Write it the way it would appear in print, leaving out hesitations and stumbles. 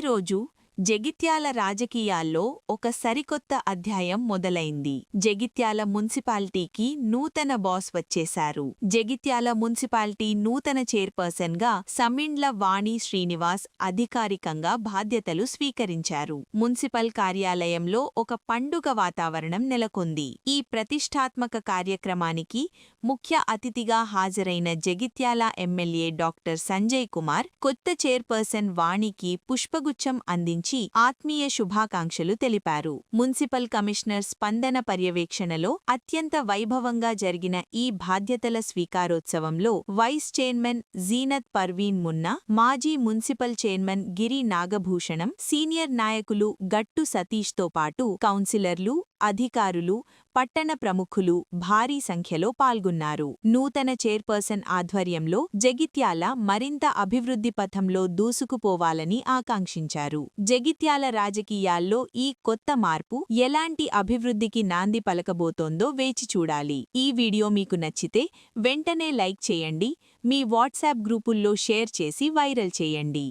ఈరోజు జగిత్యాల రాజకీయాల్లో ఒక సరికొత్త అధ్యాయం మొదలైంది. జగిత్యాల మున్సిపాలిటీకి నూతన బాస్ వచ్చేశారు. జగిత్యాల మున్సిపాలిటీ నూతన చైర్పర్సన్గా సమ్మిండ్ల వాణి శ్రీనివాస్ అధికారికంగా బాధ్యతలు స్వీకరించారు. మున్సిపల్ కార్యాలయంలో ఒక పండుగ వాతావరణం నెలకొంది. ఈ ప్రతిష్ఠాత్మక కార్యక్రమానికి ముఖ్య అతిథిగా హాజరైన జగిత్యాల ఎమ్మెల్యే డాక్టర్ సంజయ్ కుమార్ కొత్త చైర్పర్సన్ వాణికి పుష్పగుచ్చం అందించి ఆత్మీయ శుభాకాంక్షలు తెలిపారు. మున్సిపల్ కమిషనర్ స్పందన పర్యవేక్షణలో అత్యంత వైభవంగా జరిగిన ఈ బాధ్యతల స్వీకారోత్సవంలో వైస్ చైర్మన్ జీనత్ పర్వీన్ మున్నా, మాజీ మున్సిపల్ చైర్మన్ గిరి నాగభూషణం, సీనియర్ నాయకులు గట్టు సతీష్తో పాటు కౌన్సిలర్లు, అధికారులు, పట్టణ ప్రముఖులు భారీ సంఖ్యలో పాల్గొన్నారు. నూతన చైర్పర్సన్ ఆధ్వర్యంలో జగిత్యాల మరింత అభివృద్ధి పథంలో దూసుకుపోవాలని ఆకాంక్షించారు. జగిత్యాల రాజకీయాల్లో ఈ కొత్త మార్పు ఎలాంటి అభివృద్ధికి నాంది పలకబోతోందో వేచి చూడాలి. ఈ వీడియో మీకు నచ్చితే వెంటనే లైక్ చేయండి, మీ వాట్సాప్ గ్రూపుల్లో షేర్ చేసి వైరల్ చేయండి.